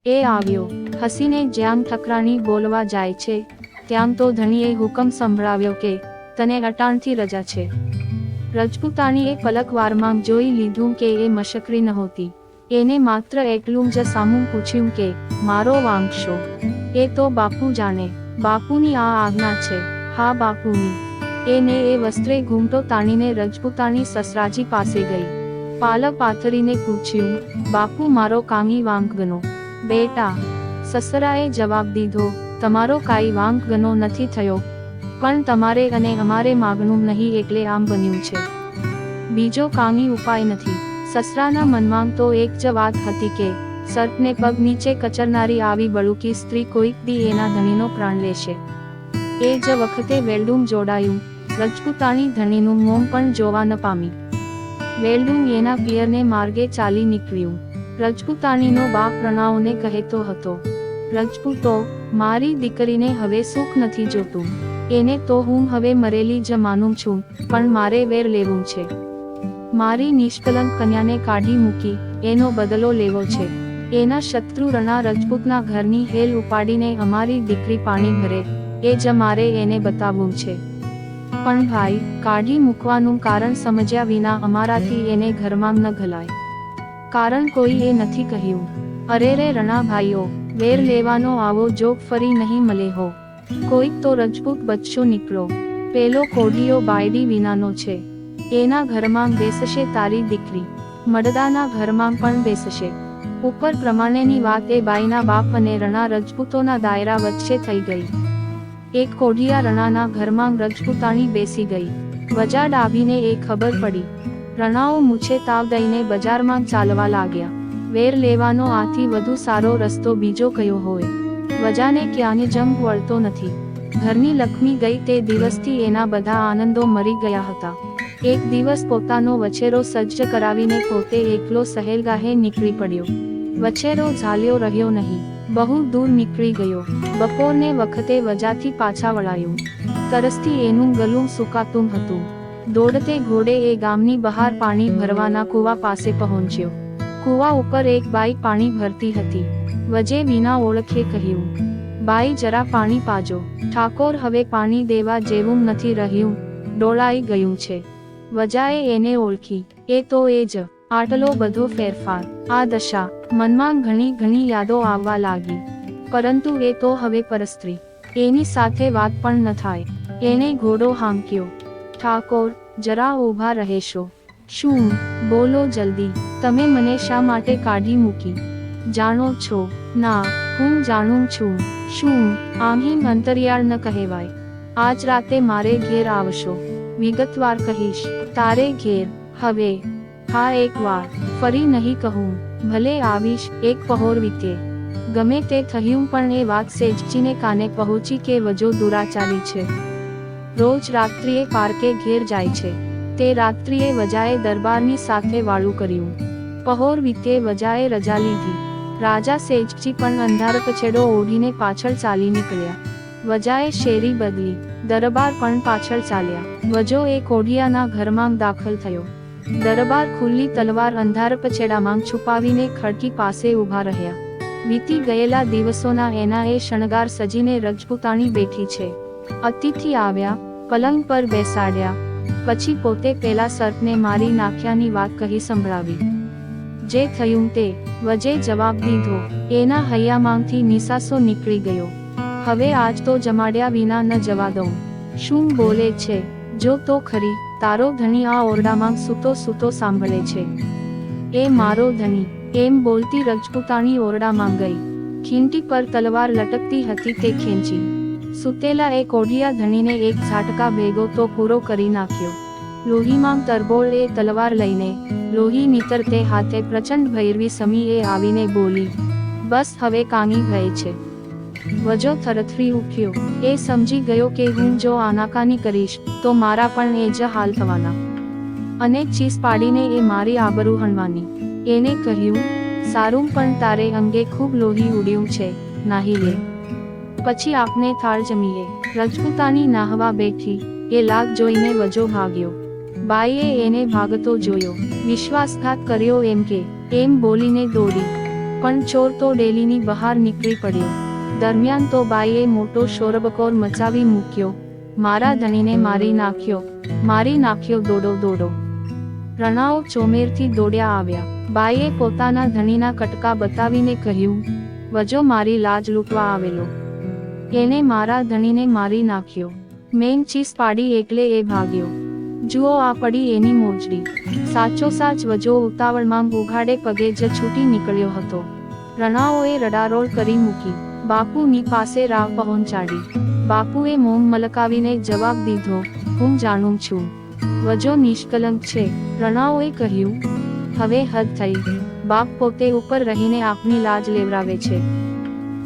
એ આવ્યો. હસીને જ્યાં ઠકરાણી બોલવા જાય છે ત્યાં તો ધણીએ હુકમ સંભળાવ્યો કે તને અટાણથી રજા છે. રજપૂતાણીએ પલકવારમાં જોઈ લીધું કે એ મશકરી નહોતી. એને માત્ર એટલું જ સામું પૂછ્યું કે મારો વાંક શો? એ તો બાપુ જાણે. બાપુની આ આજ્ઞા છે. હા બાપુની. એને એ વસ્ત્રે ઘૂમટો તાણીને રજપૂતાણી સસરાજી પાસે ગઈ. પાલક પાથરીને પૂછ્યું, બાપુ મારો કાંઈ વાંક ગનો? બેટા, સસરાએ જવાબ દીધો, તમારો કાંઈ વાંક ગનો નથી થયો, પણ તમારે અને અમારે માગણું નહીં એટલે આમ બન્યું છે. બીજો કાંઈ ઉપાય નથી. સસરાના મનમાં તો એક જ વાત હતી કે સર્પને પગ નીચે કચરનારી આવી બળુકી સ્ત્રી કોઈક દી એના ધણીનો પ્રાણ લેશે. એ જ વખતે વેલડું જોડાયું. રજપૂતાણી ધણીનું મોં પણ જોવા ન પામી. વેલડું એના પિયરને માર્ગે ચાલી નીકળ્યું. રજપૂતાણીનો બાપ પ્રણાવને કહેતો હતો, રજપૂતો, મારી દીકરીને હવે સુખ નથી જોતું. એને તો હું હવે મરેલી જ માનું છું, પણ મારે વેર લેવું છે. મારી નિષ્કલંક કન્યાને કાઢી મૂકી, એનો બદલો લેવો છે. એના શત્રુ રણા રજપૂતના ઘરની હેલ ઉપાડીને અમારી દીકરી પાણી ભરે, એ જ મારે એને બતાવવું છે. પણ ભાઈ, કાઢી મૂકવાનું કારણ સમજ્યા વિના અમારાથી એને ઘરમાં ન ઘલાય. કારણ કોઈ એ નથી કહ્યું. અરે રે રણા ભાઈઓ, વેર લેવાનો આવો જોગ ફરી નહીં મળે હો. કોઈક તો રજપૂત બચ્ચો નીકળો. પેલો કોઢિયો બાયડી વિનાનો છે. એના ઘરમાં બેસશે તારી દીકરી. મડદાના ઘરમાં પણ બેસશે. ઉપર પ્રમાણેની વાત એ બાઈના બાપ અને રણા રજપૂતોના દાયરા વચ્ચે થઈ ગઈ. એક કોઢિયા રણાના ઘરમાં રજપૂતાણી બેસી ગઈ. વજા ડાભીને એ ખબર પડી. રણાઓ મૂછે તાવ દઈને બજારમાં ચાલવા લાગ્યા. વેર લેવાનો આથી વધુ સારો રસ્તો બીજો કયો હોય? વજાને ક્યાંય જંગ વળતો નથી. ઘરની લક્ષ્મી ગઈ તે દિવસથી એના બધા આનંદો મરી ગયા હતા. એક દિવસ પોતાનો વછેરો સજ્જ કરાવીને પોતે એકલો સહેલગાહે નીકળી પડ્યો. વછેરો ઝાલ્યો રહ્યો નહીં. બહુ દૂર નીકળી ગયો. બપોરને વખતે વજાથી પાછા વળાયું. તરસથી એનું ગળું સુકાતું હતું. દોડતે ઘોડે એ ગામની બહાર પાણી ભરવાના કૂવા પાસે પહોંચ્યો. કૂવા ઉપર એક બાઈ પાણી ભરતી હતી. વજે વિના ઓળખે કહ્યું, બાઈ જરા પાણી પાજો. ઠાકોર હવે પાણી દેવા જેવું નથી રહ્યું, ડોળાઈ ગયું છે. વજાએ એને ઓળખી. એ તો એ જ. આટલો બધો ફેરફાર. આ દશા. મનમાં ઘણી યાદો આવવા લાગી. પરંતુ એ તો હવે પરસ્ત્રી. એની સાથે વાત પણ ન થાય. એને ઘોડો હાંક્યો. ઠાકોર, જરા ઊભા રહેશો? શું? બોલો જલ્દી. તમે મને શા માટે કાઢી મૂકી? જાણો છો? ના, હું જાણું છું. શું? આમહીમ અંતરિયાળ ન કહેવાય. આજ રાતે મારે ઘેર આવશો. વિગતવાર કહીશ. તારે ઘેર? હવે? હા, એક વાર. ફરી નહીં કહું. ભલે આવીશ. એક પહોર વીતે. ગમે તે થયું પણ એ વાત સેજજીને કાને પહોંચી કે વજો દુરાચારી છે. રોજ રાત્રિએ પાર્કે ઘેર જાય છે. તે રાત્રિએ વજાએ દરબારની સાથે વાળું કર્યું. પહોર વીતે વજાએ રજા લીધી. રાજા સેજજી પણ અંધારપછેડો ઓઢીને પાછળ ચાલી નીકળ્યા. વજાએ શેરી બદલી. દરબાર પણ પાછળ ચાલ્યા. વજો એ કોઢિયાના ઘરમાં દાખલ થયો. દરબાર ખુલ્લી તલવાર અંધારપછેડામાં છુપાવીને ખડકી પાસે ઊભા રહ્યા. વીતી ગયેલા દિવસોના એના એ શણગાર સજીને રજપૂતાણી બેઠી છે. અતિથિ આવ્યા, પલંગ પર બેસાડ્યા. પછી પોતે પેલા સર્પને મારી નાખ્યાની વાત કહી સંભળાવી. જે થયું તે વજે જવાબ દીધો. એના હૈયામાંથી નિસાસો નીકળી ગયો. હવે આજ તો જમાડ્યા વિના ન જવા દઉં. શું બોલે છે? જો તો ખરી. તારો ધણી આ ઓરડામાં સૂતો સૂતો સાંભળે છે. એ મારો ધણી. એમ બોલતી રજપૂતાણી ઓરડામાં ગઈ. ખીંટી પર તલવાર લટકતી હતી તે ખેંચી. સૂતેલા એ કોઢિયા ધણીને એક ઝાટકા ભેગો તો પૂરો કરી નાખ્યો. લોહીમાં તરબોળ એ તલવાર લઈને, લોહી નીતરતે હાથે પ્રચંડ ભૈરવી સમી એ આવીને બોલી, બસ હવે કાંઈ ભય છે? વજો થરથરી ઉઠ્યો. એ સમજી ગયો કે હું જો આનાકાની કરીશ તો મારા પણ એ જ હાલ થવાના. અને ચીસ પાડીને એ મારી આબરૂ હણવાની. એને કહ્યું, સારું, પણ તારે અંગે ખૂબ લોહી ઉડ્યું છે, નાહી લે. પછી આપને થાળ જમીએ. રજપૂતાણી નાહવા બેઠી. એ લાગ જોઈને વજો ભાગ્યો. બાઈએ એને ભાગતો જોયો. વિશ્વાસઘાત કર્યો એમ કે, એમ બોલીને દોડી. પણ ચોર તો ડેલીની બહાર નીકળી પડ્યો. દરમિયાન તો બાઈએ મોટો શોરબકોર મચાવી મૂક્યો, મારા ધણીને મારી નાખ્યો, દોડો દોડો. રણાઓ ચોમેરથી દોડ્યા આવ્યા. બાઈએ પોતાના ધણીના કટકા બતાવીને કહ્યું, વજો મારી લાજ લૂંટવા આવેલો. એને મારા ધણીને મારી નાખ્યો. મેં ચીસ પાડી એટલે એ ભાગ્યો. જુઓ આ પડી એની મોજડી. સાચો સાચ વજો ઉતાવળમાં ઉઘાડે પગે જ છૂટી નીકળ્યો હતો. રણાઓએ રડારોળ કરી મૂકી. બાપુની પાસે રાહ પહોંચાડી. બાપુએ મોં મલકાવીને જવાબ દીધો, હું જાણું છું, વજો નિષ્કલંક છે. રણાઓએ કહ્યું, હવે હદ થઈ. બાપ પોતે ઉપર રહીને આપની લાજ લેવરાવે છે.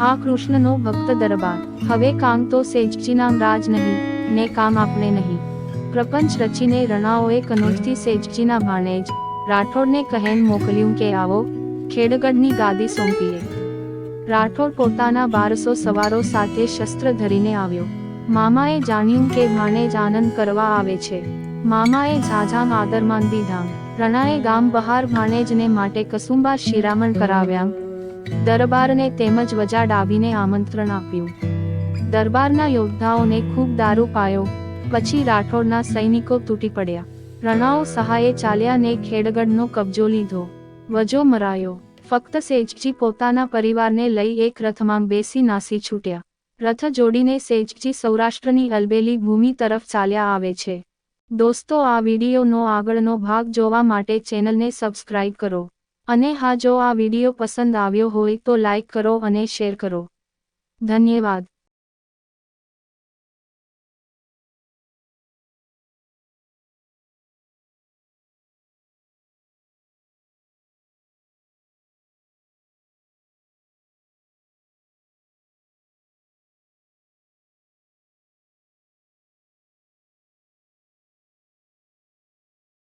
આ કૃષ્ણનો ભક્ત દરબાર. હવે કામ તો સેજજીના રાજ નહીં, ને કામ આપણે નહીં. પ્રપંચ રચીને રણાઓએ કનોજથી સેજજીના ભાણેજ રાઠોડને કહેન મોકલ્યું કે આવો, ખેડગઢની ગાદી સોંપીએ. રાઠોડ પોતાના 1200 સવારો સાથે શસ્ત્ર ધરીને આવ્યો. મામાએ જાણ્યું કે ભાણેજ આનંદ કરવા આવે છે. મામાએ ઝાઝામ આદરમાન દીધા. રણાએ ગામ બહાર ભાણેજને માટે કસુંબા શિરામણ કરાવ્યા. દરબારને તેમજ વજા ડાબીને આમંત્રણ આપ્યું. દરબારના યોદ્ધાઓને ખૂબ દારૂ પાયો. પછી રાઠોડના સૈનિકો તૂટી પડ્યા. રણાઓ સહાયે ચાલ્યા ને ખેડગઢનો કબજો લીધો. વજો મરાયો. ફક્ત સેજજી પોતાના પરિવારને લઈ એક રથમાં બેસી નાસી છૂટ્યા. રથ જોડીને સેજજી સૌરાષ્ટ્રની અલબેલી ભૂમિ તરફ ચાલ્યા આવે છે. દોસ્તો, આ વિડીયોનો આગળનો ભાગ જોવા માટે ચેનલને સબસ્ક્રાઇબ કરો. અને હા, જો આ વિડીયો પસંદ આવ્યો હોય તો લાઈક કરો અને શેર કરો. ધન્યવાદ.